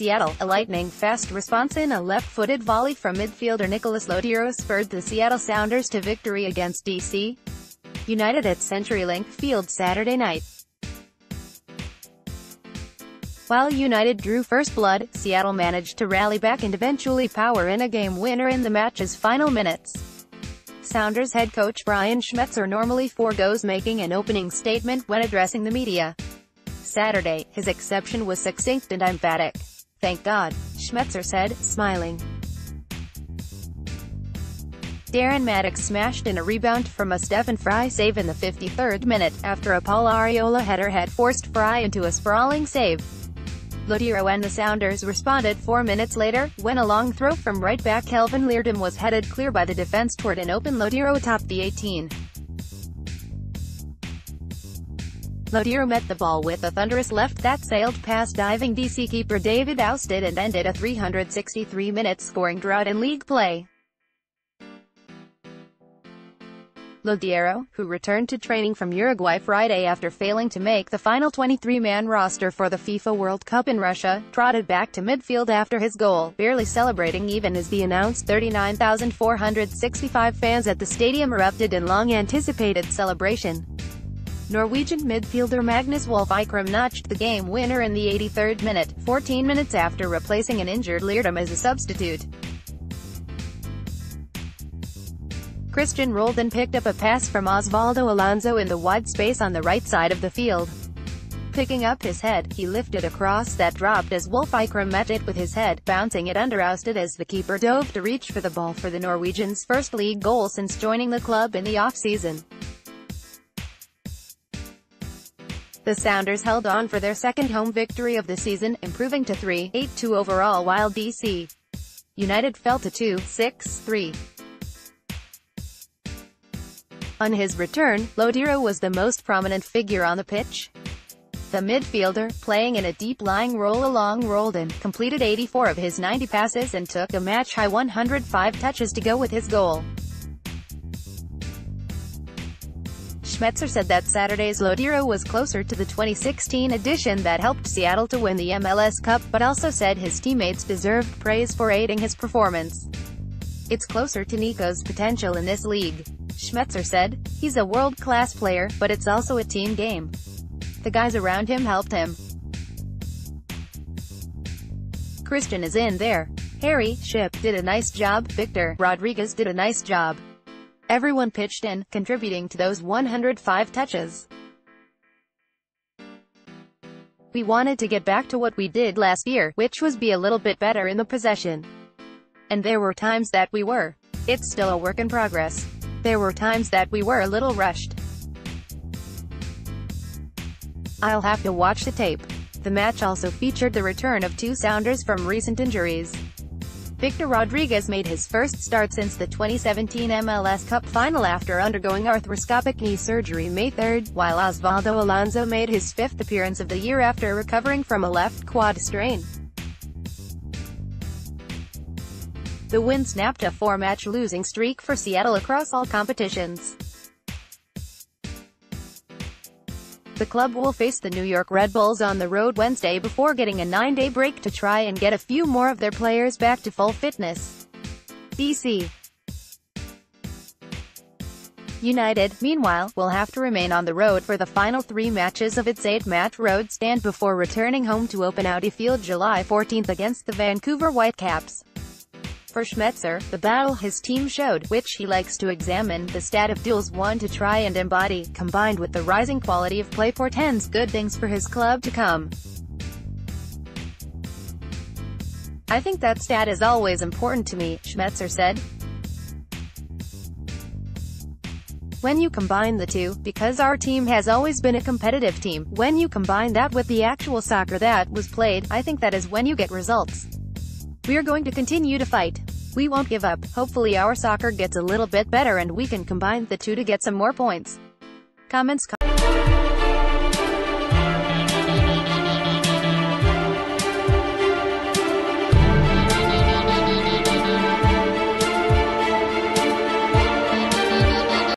Seattle. A lightning-fast response in a left-footed volley from midfielder Nicolas Lodeiro spurred the Seattle Sounders to victory against D.C. United at CenturyLink Field Saturday night. While United drew first blood, Seattle managed to rally back and eventually power in a game winner in the match's final minutes. Sounders head coach Brian Schmetzer normally forgoes making an opening statement when addressing the media. Saturday, his exception was succinct and emphatic. "Thank God," Schmetzer said, smiling. Darren Maddox smashed in a rebound from a Stephen Fry save in the 53rd minute, after a Paul Arriola header had forced Fry into a sprawling save. Lodeiro and the Sounders responded 4 minutes later, when a long throw from right-back Kelvin Leerdam was headed clear by the defense toward an open Lodeiro topped the 18. Lodeiro met the ball with a thunderous left that sailed past diving DC keeper David Ousted and ended a 363-minute scoring drought in league play. Lodeiro, who returned to training from Uruguay Friday after failing to make the final 23-man roster for the FIFA World Cup in Russia, trotted back to midfield after his goal, barely celebrating even as the announced 39,465 fans at the stadium erupted in long-anticipated celebration. Norwegian midfielder Magnus Wolff-Eikrem notched the game winner in the 83rd minute, 14 minutes after replacing an injured Leerdam as a substitute. Christian rolled and picked up a pass from Osvaldo Alonso in the wide space on the right side of the field. Picking up his head, he lifted a cross that dropped as Wolff-Eikrem met it with his head, bouncing it under Ousted as the keeper dove to reach for the ball for the Norwegians' first league goal since joining the club in the off-season. The Sounders held on for their second home victory of the season, improving to 3-8-2 overall while D.C. United fell to 2-6-3. On his return, Lodeiro was the most prominent figure on the pitch. The midfielder, playing in a deep-lying role along Roldan, completed 84 of his 90 passes and took a match-high 105 touches to go with his goal. Schmetzer said that Saturday's Lodeiro was closer to the 2016 edition that helped Seattle to win the MLS Cup, but also said his teammates deserved praise for aiding his performance. "It's closer to Nico's potential in this league," Schmetzer said. "He's a world-class player, but it's also a team game. The guys around him helped him. Christian is in there. Harry, Ship, did a nice job. Victor Rodriguez did a nice job. Everyone pitched in, contributing to those 105 touches. We wanted to get back to what we did last year, which was be a little bit better in the possession. And there were times that we were. It's still a work in progress. There were times that we were a little rushed. I'll have to watch the tape." The match also featured the return of two Sounders from recent injuries. Victor Rodriguez made his first start since the 2017 MLS Cup final after undergoing arthroscopic knee surgery May 3, while Osvaldo Alonso made his fifth appearance of the year after recovering from a left quad strain. The win snapped a 4-match losing streak for Seattle across all competitions. The club will face the New York Red Bulls on the road Wednesday before getting a 9-day break to try and get a few more of their players back to full fitness. D.C. United, meanwhile, will have to remain on the road for the final 3 matches of its 8-match road stand before returning home to open Audi Field July 14 against the Vancouver Whitecaps. For Schmetzer, the battle his team showed, which he likes to examine, the stat of duels won to try and embody, combined with the rising quality of play portends good things for his club to come. "I think that stat is always important to me," Schmetzer said. "When you combine the two, because our team has always been a competitive team, when you combine that with the actual soccer that was played, I think that is when you get results. We're going to continue to fight. We won't give up. Hopefully our soccer gets a little bit better and we can combine the two to get some more points." Comments